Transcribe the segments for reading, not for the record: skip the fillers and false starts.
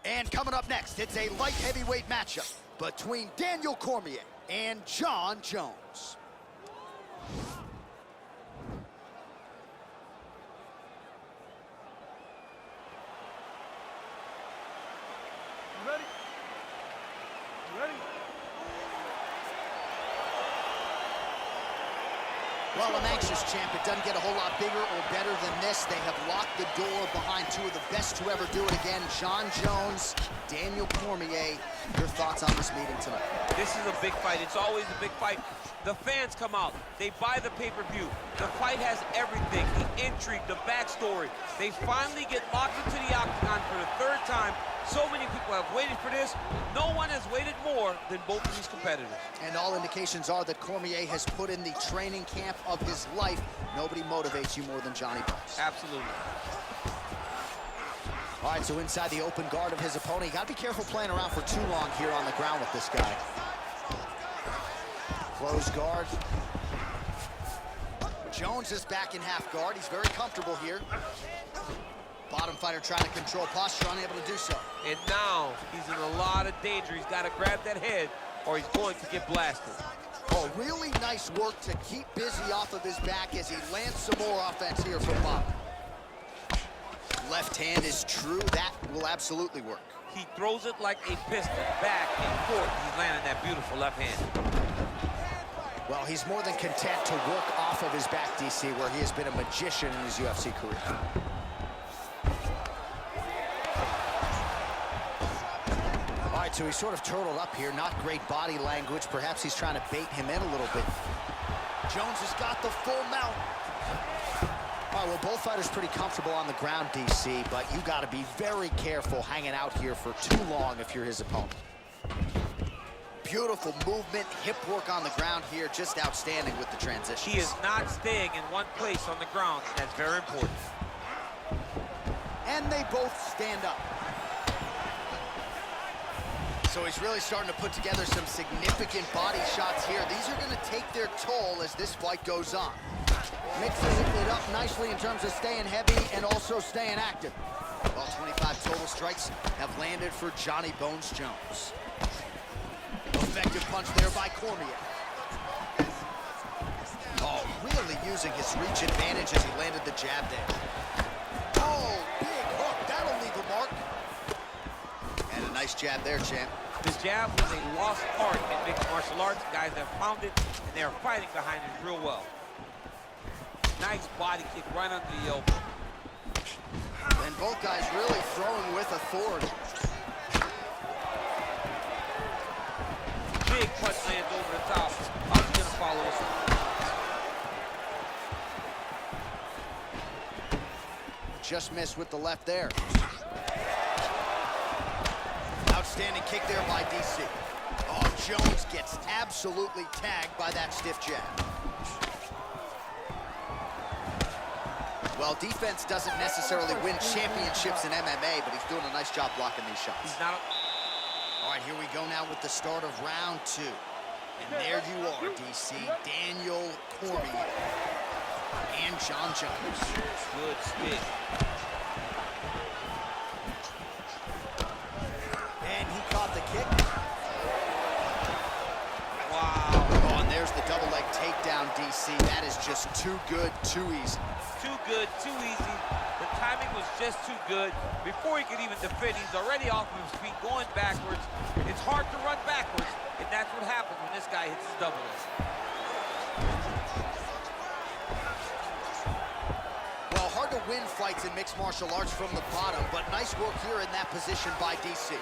And coming up next, it's a light heavyweight matchup between Daniel Cormier and Jon Jones. You ready? You ready? Well, an anxious champ. It doesn't get a whole lot bigger or better than this. They have locked the door behind two of the best to ever do it again. Jon Jones, Daniel Cormier. Your thoughts on this meeting tonight? This is a big fight. It's always a big fight. The fans come out. They buy the pay-per-view. The fight has everything. The intrigue, the backstory. They finally get locked into the octagon for the third time. So many people have waited for this. No one has waited more than both of these competitors. And all indications are that Cormier has put in the training camp of his life. Nobody motivates you more than Johnny Bones. Absolutely. All right, so inside the open guard of his opponent, you gotta be careful playing around for too long here on the ground with this guy. Close guard. Jones is back in half guard. He's very comfortable here. Bottom fighter trying to control posture, unable to do so. And now he's in a lot of danger. He's got to grab that head or he's going to get blasted. Oh, really nice work to keep busy off of his back as he lands some more offense here from bottom. Left hand is true. That will absolutely work. He throws it like a pistol, back and forth. He's landing that beautiful left hand. Well, he's more than content to work off of his back, DC, where he has been a magician in his UFC career. All right, so he's sort of turtled up here. Not great body language. Perhaps he's trying to bait him in a little bit. Jones has got the full mount. All right, well, both fighters pretty comfortable on the ground, DC, but you got to be very careful hanging out here for too long if you're his opponent. Beautiful movement, hip work on the ground here, just outstanding with the transition. He is not staying in one place on the ground. That's very important. And they both stand up. So he's really starting to put together some significant body shots here. These are going to take their toll as this fight goes on. Mixing it up nicely in terms of staying heavy and also staying active. Well, 25 total strikes have landed for Johnny Bones Jones. Effective punch there by Cormier. Oh, really using his reach advantage as he landed the jab there. Oh, big hook. That'll leave a mark. And a nice jab there, champ. This jab was a lost art in mixed martial arts. Guys have found it, and they're fighting behind it real well. Nice body kick right under the elbow. And both guys really throwing with authority. Big punch lands over the top. I'm just gonna follow this one. Just missed with the left there. Outstanding kick there by DC. Oh, Jones gets absolutely tagged by that stiff jab. Well, defense doesn't necessarily win championships in MMA, but he's doing a nice job blocking these shots. He's not. All right, here we go now with the start of round two. And there you are, DC, Daniel Cormier and Jon Jones. Good spin. And he caught the kick. Wow. Oh, and there's the double leg takedown, DC. That is just too good, too easy. Too good, too easy. The timing was just too good. Before he could even defend, he's already off of his feet, going backwards. It's hard to run backwards, and that's what happens when this guy hits his double leg. Well, hard to win fights in mixed martial arts from the bottom, but nice work here in that position by DC.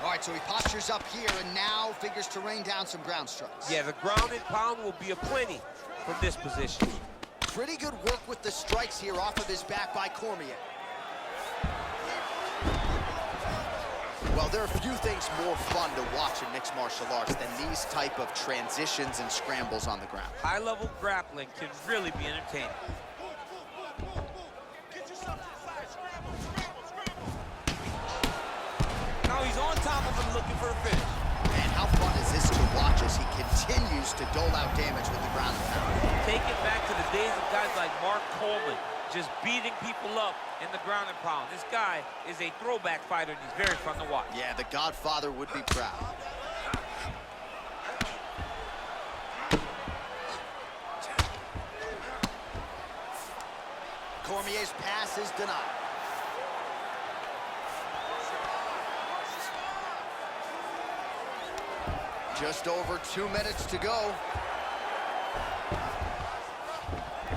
All right, so he postures up here and now figures to rain down some ground strikes. Yeah, the ground and pound will be aplenty from this position. Pretty good work with the strikes here off of his back by Cormier. Well, there are a few things more fun to watch in mixed martial arts than these type of transitions and scrambles on the ground. High-level grappling can really be entertaining. Now he's on top of him looking for a finish. Man, how fun is this to watch as he continues to dole out damage with the ground and pound? Take it back to the days of guys like Mark Coleman, just beating people up in the ground and pound. This guy is a throwback fighter, and he's very fun to watch. Yeah, the Godfather would be proud. Cormier's pass is denied. Just over 2 minutes to go.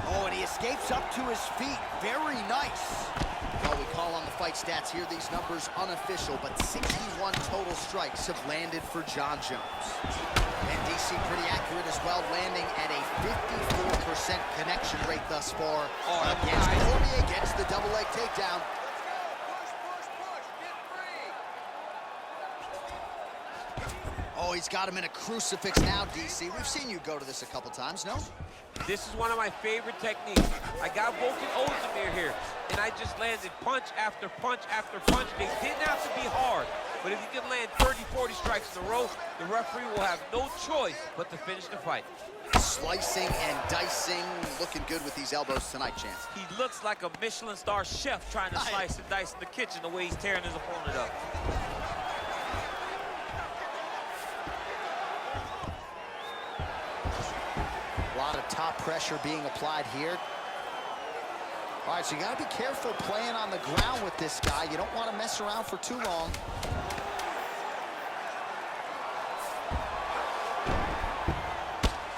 Oh, and he escapes up to his feet. Very nice. Well, we call on the fight stats here. These numbers unofficial, but 61 total strikes have landed for Jon Jones. And DC pretty accurate as well, landing at a 54% connection rate thus far. Against Cormier, gets the double leg takedown. Oh, he's got him in a crucifix now, DC. We've seen you go to this a couple times, no? This is one of my favorite techniques. I got Volkan Ozdemir here, and I just landed punch after punch after punch. They didn't have to be hard, but if you can land 30, 40 strikes in a row, the referee will have no choice but to finish the fight. Slicing and dicing, looking good with these elbows tonight, Chance. He looks like a Michelin star chef trying to slice and dice in the kitchen the way he's tearing his opponent up. A lot of top pressure being applied here. All right, so you got to be careful playing on the ground with this guy. You don't want to mess around for too long.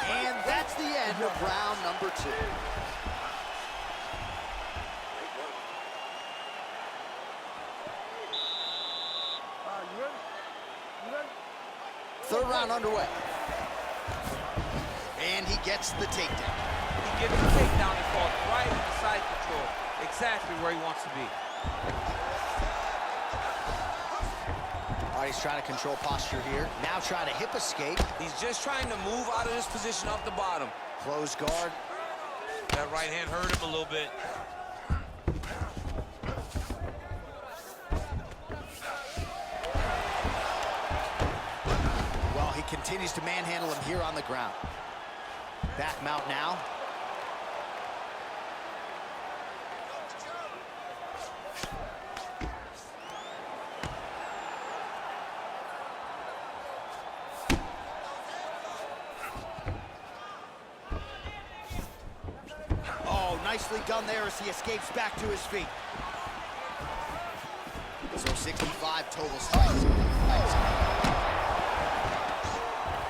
And that's the end of round number 2. You ready? You ready? Third round underway. And he gets the takedown. He gets the takedown and falls right into side control. Exactly where he wants to be. All right, he's trying to control posture here. Now trying to hip escape. He's just trying to move out of this position off the bottom. Close guard. That right hand hurt him a little bit. Well, he continues to manhandle him here on the ground. Back mount now. Oh, nicely done there as he escapes back to his feet. So 65 total strikes.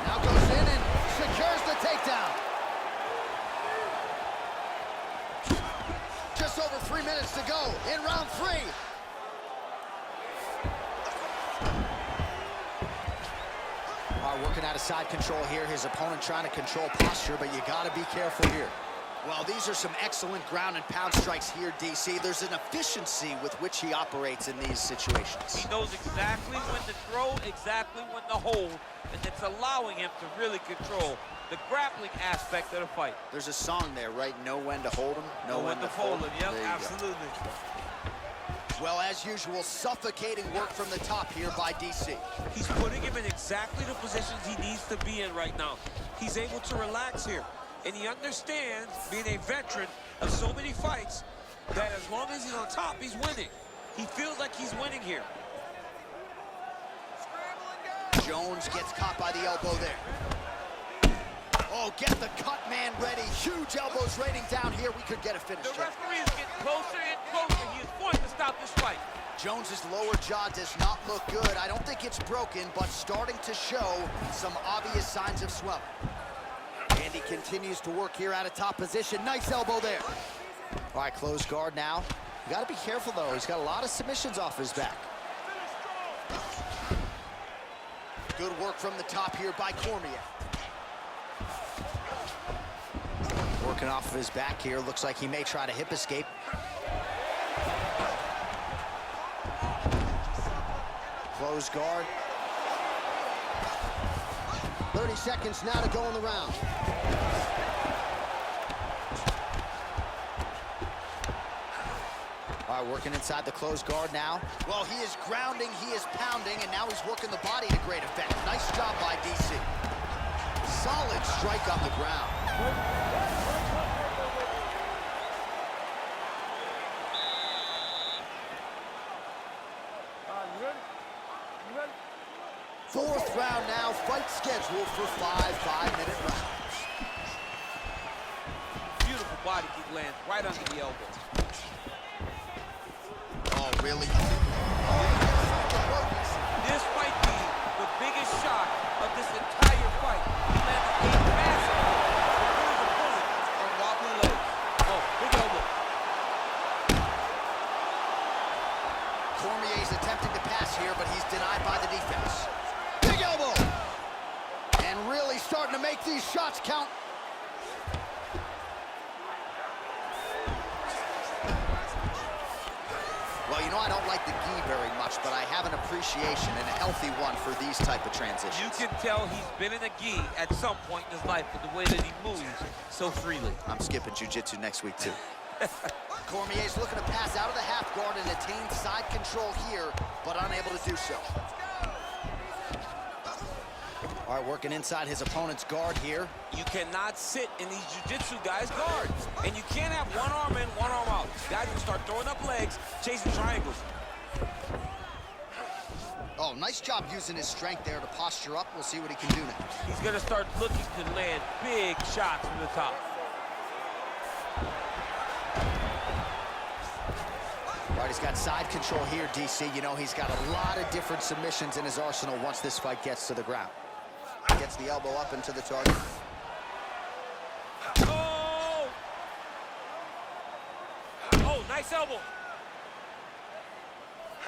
Now goes in and secures the takedown. Just over 3 minutes to go in round 3. All right, working out of side control here. His opponent trying to control posture, but you got to be careful here. Well, these are some excellent ground and pound strikes here, DC. There's an efficiency with which he operates in these situations. He knows exactly when to throw, exactly when to hold, and it's allowing him to really control the grappling aspect of the fight. There's a song there, right? Know when to hold him, Know when to fold him. Yep, There you absolutely. go. Well, as usual, suffocating work from the top here by DC. He's putting him in exactly the positions he needs to be in right now. He's able to relax here. And he understands, being a veteran of so many fights, that as long as he's on top, he's winning. He feels like he's winning here. Jones gets caught by the elbow there. Oh, get the cut man ready. Huge elbows raining down here. We could get a finish. The referee is getting closer and closer. He is going to stop this fight. Jones's lower jaw does not look good. I don't think it's broken, but starting to show some obvious signs of swelling. And he continues to work here out of top position. Nice elbow there. All right, close guard now. You got to be careful, though. He's got a lot of submissions off his back. Good work from the top here by Cormier. Working off of his back here. Looks like he may try to hip escape. Close guard. 30 seconds now to go in the round. All right, working inside the closed guard now. Well, he is grounding, he is pounding, and now he's working the body to great effect. Nice job by DC. Solid strike on the ground. fight scheduled for 5 5-minute rounds. Beautiful body kick lands right under the elbow. Oh, really? This might be the biggest shot of this entire fight. He landed a massive opponent on wobbly legs. Oh, big elbow. Cormier's attempting to pass here, but he's denied by the defense. Big elbow! And really starting to make these shots count. Well, you know, I don't like the gi very much, but I have an appreciation and a healthy one for these type of transitions. You can tell he's been in a gi at some point in his life with the way that he moves so freely. I'm skipping jiu-jitsu next week, too. Cormier's looking to pass out of the half guard and attain side control here, but unable to do so. All right, working inside his opponent's guard here. You cannot sit in these jiu-jitsu guys' guards. And you can't have one arm in, one arm out. Guys will start throwing up legs, chasing triangles. Oh, nice job using his strength there to posture up. We'll see what he can do now. He's gonna start looking to land big shots from the top. All right, he's got side control here, DC. You know, he's got a lot of different submissions in his arsenal once this fight gets to the ground. Gets the elbow up into the target. Oh! Oh, nice elbow.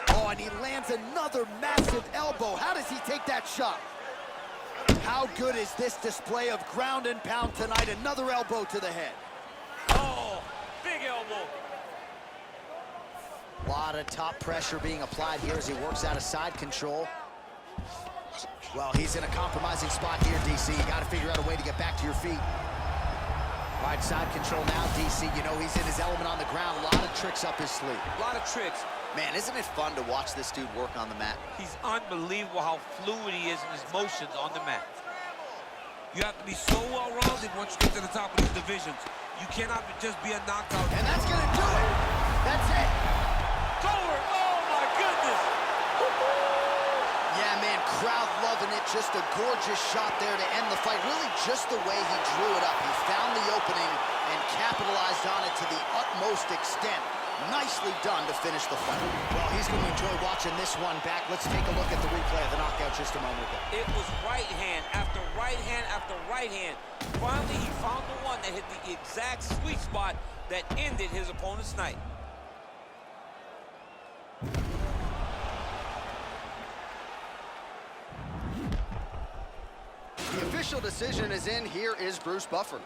Oh, and he lands another massive elbow. How does he take that shot? How good is this display of ground and pound tonight? Another elbow to the head. Oh, big elbow. A lot of top pressure being applied here as he works out of side control. Well, he's in a compromising spot here, DC. You got to figure out a way to get back to your feet. All right, side control now, DC. You know he's in his element on the ground. A lot of tricks up his sleeve. A lot of tricks. Man, isn't it fun to watch this dude work on the mat? He's unbelievable how fluid he is in his motions on the mat. You have to be so well-rounded once you get to the top of these divisions. You cannot just be a knockout. And that's going to do it. That's it. It's over. Oh, my goodness. Yeah, man, crowd loving it. Just a gorgeous shot there to end the fight. Really just the way he drew it up. He found the opening and capitalized on it to the utmost extent. Nicely done to finish the fight. Well, he's going to enjoy watching this one back. Let's take a look at the replay of the knockout just a moment ago. It was right hand after right hand after right hand. Finally, he found the one that hit the exact sweet spot that ended his opponent's night. The official decision is in. Here is Bruce Buffer.